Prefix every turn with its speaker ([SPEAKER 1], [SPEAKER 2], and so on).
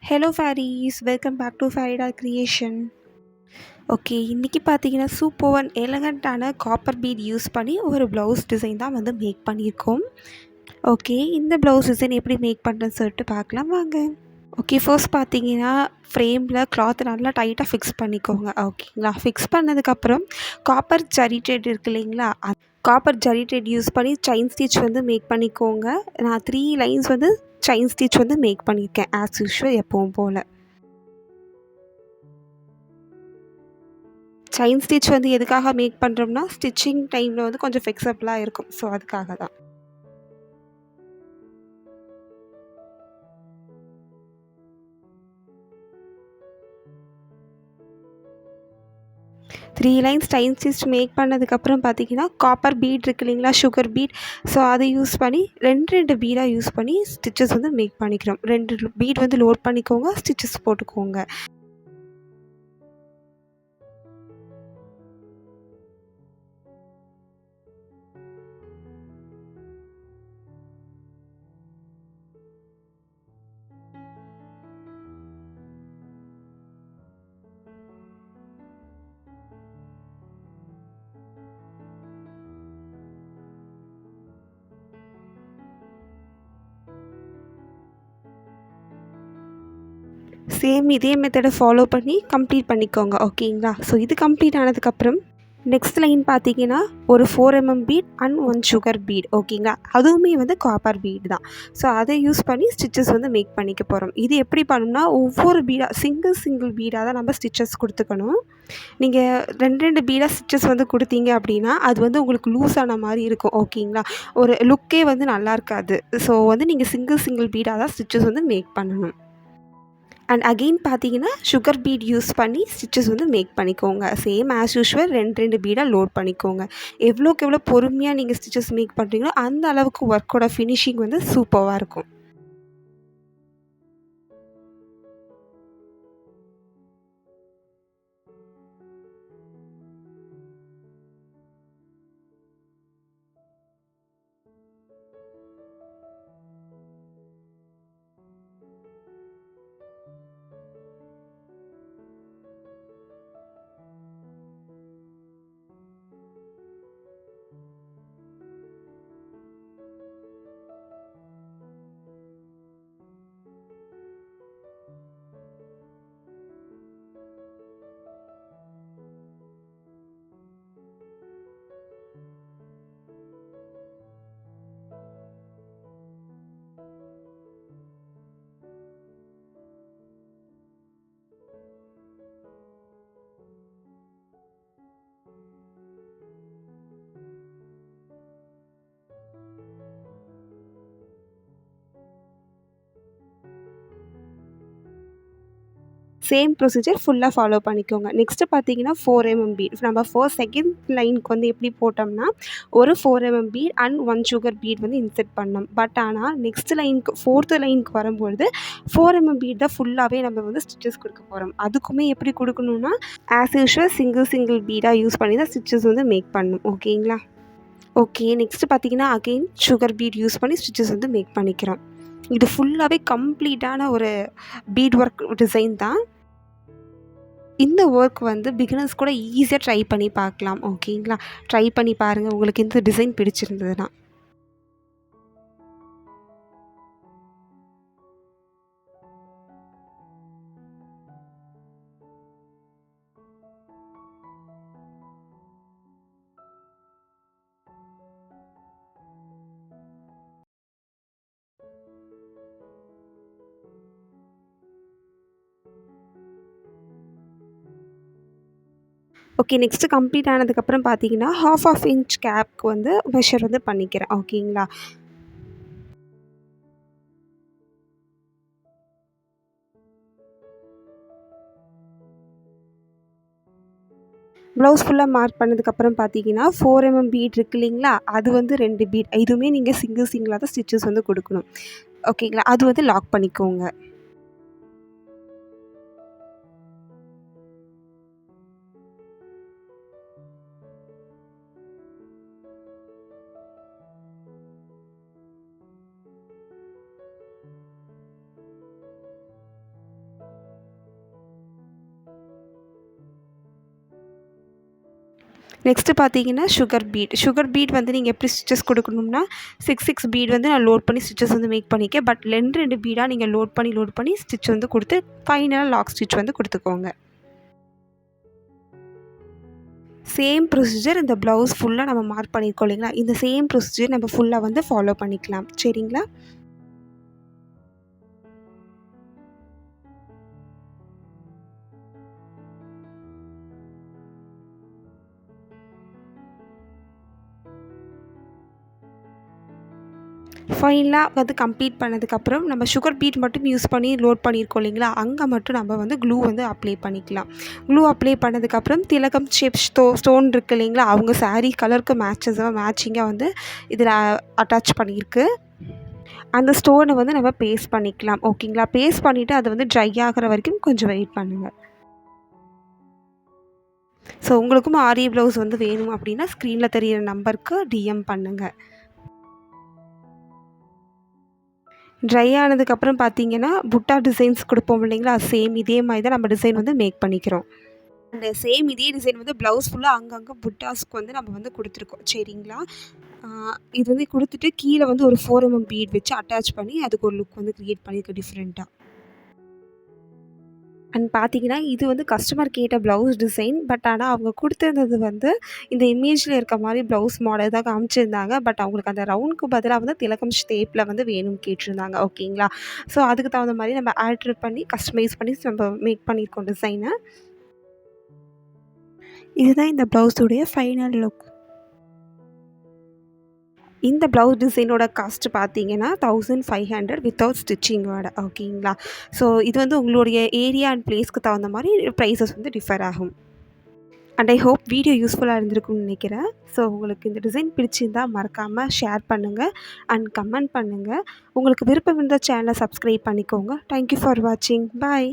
[SPEAKER 1] Hello fairies, welcome back to Farida creation. Okay, இன்றைக்கி பார்த்தீங்கன்னா super and எலகண்ட்டான காப்பர் பீட் யூஸ் பண்ணி ஒரு ப்ளவுஸ் டிசைன் தான் வந்து மேக் பண்ணியிருக்கோம். ஓகே, இந்த ப்ளவுஸ் டிசைன் எப்படி மேக் பண்ணுறேன்னு சொல்லிட்டு பார்க்கலாம் வாங்க. ஓகே, ஃபர்ஸ்ட் பார்த்தீங்கன்னா ஃப்ரேமில் கிளாத் நல்லா டைட்டாக ஃபிக்ஸ் பண்ணிக்கோங்க. ஓகேங்களா, ஃபிக்ஸ் பண்ணதுக்கப்புறம் காப்பர் ஜரி த்ரெட் இருக்கு இல்லைங்களா, காப்பர் ஜரி த்ரெட் யூஸ் பண்ணி செயின் ஸ்டிச் வந்து மேக் பண்ணிக்கோங்க. நான் 3 லைன்ஸ் வந்து செயின் ஸ்டிச் வந்து மேக் பண்ணியிருக்கேன் ஆஸ் யூஷுவல் எப்பவும் போல். செயின் ஸ்டிச் வந்து எதுக்காக மேக் பண்ணுறோம்னா, ஸ்டிச்சிங் டைமில் வந்து கொஞ்சம் ஃப்ளெக்சிபிளாக இருக்கும். ஸோ அதுக்காக தான். Three lines chain stitch make பண்ணதுக்கப்புறம் பார்த்தீங்கன்னா, காப்பர் பீட் இருக்கு இல்லைங்களா, சுகர் பீட். ஸோ அதை யூஸ் பண்ணி ரெண்டு பீடாக யூஸ் பண்ணி ஸ்டிச்சஸ் வந்து மேக் பண்ணிக்கிறோம். 2 பீட் வந்து லோட் பண்ணிக்கோங்க, ஸ்டிச்சஸ் போட்டுக்கோங்க. சேம் இதே மெத்தடை ஃபாலோ பண்ணி கம்ப்ளீட் பண்ணிக்கோங்க. ஓகேங்களா, ஸோ இது கம்ப்ளீட் ஆனதுக்கப்புறம் நெக்ஸ்ட் லைன் பார்த்தீங்கன்னா ஒரு 4 பீட் அண்ட் 1 சுகர் பீட். ஓகேங்களா, அதுவுமே வந்து காப்பர் பீட் தான். ஸோ அதை யூஸ் பண்ணி ஸ்டிச்சஸ் வந்து மேக் பண்ணிக்க போகிறோம். இது எப்படி பண்ணணும்னா, ஒவ்வொரு பீடாக சிங்கிள் பீடாக தான் நம்ம ஸ்டிச்சஸ் கொடுத்துக்கணும். நீங்கள் 2 பீடாக ஸ்டிச்சஸ் வந்து கொடுத்தீங்க அப்படின்னா அது வந்து உங்களுக்கு லூஸ் ஆன மாதிரி இருக்கும். ஓகேங்களா, ஒரு லுக்கே வந்து நல்லா இருக்காது. ஸோ வந்து நீங்கள் சிங்கிள் பீடாக தான் ஸ்டிச்சஸ் வந்து மேக் பண்ணணும். அண்ட் அகெயின் பார்த்தீங்கன்னா சுகர் பீட் யூஸ் பண்ணி ஸ்டிச்சஸ் வந்து மேக் பண்ணிக்கோங்க. சேம் ஆஸ் யூஷுவல் 2 பீடாக லோட் பண்ணிக்கோங்க. எவ்வளோக்கு எவ்வளோ பொறுமையாக நீங்கள் ஸ்டிச்சஸ் மேக் பண்ணுறீங்களோ அந்த அளவுக்கு ஒர்க்கோட ஃபினிஷிங் வந்து சூப்பராக இருக்கும். சேம் ப்ரொசீஜர் ஃபுல்லாக ஃபாலோ பண்ணிக்கோங்க. நெக்ஸ்ட்டு பார்த்தீங்கன்னா 4 பீட். நம்ம செகண்ட் லைனுக்கு வந்து எப்படி போட்டோம்னா ஒரு 4 பீட் அண்ட் 1 சுகர் பீட் வந்து இன்செர்ட் பண்ணோம். பட் ஆனால் நெக்ஸ்ட் லைனுக்கு 4த் லைனுக்கு வரும்பொழுது 4 பீட் தான் ஃபுல்லாகவே நம்ம வந்து ஸ்டிச்சஸ் கொடுக்க போகிறோம். அதுக்குமே எப்படி கொடுக்கணும்னா ஆஸ் யூஷுவல் சிங்கிள் பீடாக யூஸ் பண்ணி தான் ஸ்டிச்சஸ் வந்து மேக் பண்ணணும். ஓகேங்களா. ஓகே, நெக்ஸ்ட்டு பார்த்தீங்கன்னா அகெயின் சுகர் பீட் யூஸ் பண்ணி ஸ்டிச்சஸ் வந்து மேக் பண்ணிக்கிறோம். இது ஃபுல்லாகவே கம்ப்ளீட்டான ஒரு பீட் ஒர்க் டிசைன் தான். இந்த ஒர்க் வந்து பிகினர்ஸ் கூட ஈஸியாக ட்ரை பண்ணி பார்க்கலாம். ஓகேங்களா, ட்ரை பண்ணி பாருங்கள் உங்களுக்கு இந்த டிசைன் பிடிச்சிருந்ததுன்னா. ஓகே, நெக்ஸ்ட்டு கம்ப்ளீட் ஆனதுக்கப்புறம் பார்த்தீங்கன்னா 1/2 இன்ச் கேப்க்கு வந்து மெஷர் வந்து பண்ணிக்கிறேன். ஓகேங்களா. ப்ளவுஸ் ஃபுல்லாக மார்க் பண்ணதுக்கப்புறம் பார்த்தீங்கன்னா 4 பீட் இருக்கு இல்லைங்களா, அது வந்து 2 பீட். இதுவுமே நீங்கள் சிங்கிளாக தான் ஸ்டிச்சஸ் வந்து கொடுக்கணும். ஓகேங்களா, அது வந்து லாக் பண்ணிக்கோங்க. நெக்ஸ்ட்டு பார்த்தீங்கன்னா சுகர் பீட் வந்து நீங்கள் எப்படி ஸ்டிச்சஸ் கொடுக்கணும்னா 6 பீட் வந்து நான் லோட் பண்ணி ஸ்டிச்சஸ் வந்து மேக் பண்ணிக்கேன். பட் 2 பீடாக நீங்கள் லோட் பண்ணி ஸ்டிச் வந்து கொடுத்து ஃபைனலாக லாக் ஸ்டிச் வந்து கொடுத்துக்கோங்க. சேம் ப்ரொசீஜர் இந்த ப்ளவுஸ் ஃபுல்லாக நம்ம மார்க் பண்ணியிருக்கோம் இல்லைங்களா, இந்த சேம் ப்ரொசீஜர் நம்ம ஃபுல்லாக வந்து ஃபாலோ பண்ணிக்கலாம். சரிங்களா? ஃபைனலாக வந்து கம்ப்ளீட் பண்ணதுக்கப்புறம் நம்ம சுகர் பீட் மட்டும் யூஸ் பண்ணி லோட் பண்ணியிருக்கோம் இல்லைங்களா, அங்கே மட்டும் நம்ம வந்து க்ளூ வந்து அப்ளை பண்ணிக்கலாம். க்ளூ அப்ளை பண்ணதுக்கப்புறம் திலகம் ஷேப் ஸ்டோன் இருக்குது இல்லைங்களா, அவங்க சாரீ கலருக்கு மேட்சிங்காக வந்து இதில் அட்டாச் பண்ணியிருக்கு. அந்த ஸ்டோனை வந்து நம்ம பேஸ்ட் பண்ணிக்கலாம். ஓகேங்களா? பேஸ்ட் பண்ணிவிட்டு அதை வந்து ட்ரை ஆகிற வரைக்கும் கொஞ்சம் வெயிட் பண்ணுங்கள். ஸோ உங்களுக்கும் ஆரி ப்ளவுஸ் வந்து வேணும் அப்படின்னா ஸ்க்ரீனில் தெரியிற நம்பருக்கு டிஎம் பண்ணுங்கள். ட்ரை ஆனதுக்கப்புறம் பார்த்தீங்கன்னா புட்டா டிசைன்ஸ் கொடுப்போம் இல்லைங்களா, சேம் இதே மாதிரி தான் நம்ம டிசைன் வந்து மேக் பண்ணிக்கிறோம். அந்த சேம் இதே டிசைன் வந்து ப்ளவுஸ் ஃபுல்லாக அங்கங்கே புட்டாஸ்க்கு வந்து நம்ம வந்து கொடுத்துருக்கோம். சரிங்களா? இது வந்து கொடுத்துட்டு கீழே வந்து ஒரு 4 பீட் வச்சு அட்டாச் பண்ணி அதுக்கு ஒரு லுக் வந்து க்ரியேட் பண்ணியிருக்கோம் டிஃப்ரெண்ட்டாக. அண்ட் பார்த்தீங்கன்னா இது வந்து கஸ்டமர் கேட்ட ப்ளவுஸ் டிசைன். பட் ஆனால் அவங்க கொடுத்துருந்தது வந்து இந்த இமேஜில் இருக்க மாதிரி ப்ளவுஸ் மாடல் தான் காமிச்சிருந்தாங்க. பட் அவங்களுக்கு அந்த ரவுண்டுக்கு பதிலாக வந்து திலகம் ஷேப்பில் வந்து வேணும்னு கேட்டிருந்தாங்க. ஓகேங்களா? ஸோ அதுக்கு தகுந்த மாதிரி நம்ம ஆல்ட்ரு பண்ணி கஸ்டமைஸ் பண்ணி நம்ம மேக் பண்ணியிருக்கோம் டிசைனை. இதுதான் இந்த ப்ளவுஸுடைய ஃபைனல் லுக். இந்த ப்ளவுஸ் டிசைனோட காஸ்ட்டு பார்த்தீங்கன்னா 1500 வித்தவுட் ஸ்டிச்சிங்கோட. ஓகேங்களா? ஸோ இது வந்து உங்களுடைய ஏரியா அண்ட் பிளேஸ்க்கு தகுந்த மாதிரி ப்ரைஸஸ் வந்து டிஃபர் ஆகும். அண்ட் ஐ ஹோப் வீடியோ யூஸ்ஃபுல்லாக இருந்திருக்கும்னு நினைக்கிறேன். ஸோ உங்களுக்கு இந்த டிசைன் பிடிச்சிருந்தா மறக்காமல் ஷேர் பண்ணுங்கள் அண்ட் கமெண்ட் பண்ணுங்கள். உங்களுக்கு விருப்பம் இருந்தால் சேனலை சப்ஸ்கிரைப் பண்ணிக்கோங்க. தேங்க்யூ ஃபார் வாட்சிங். பாய்.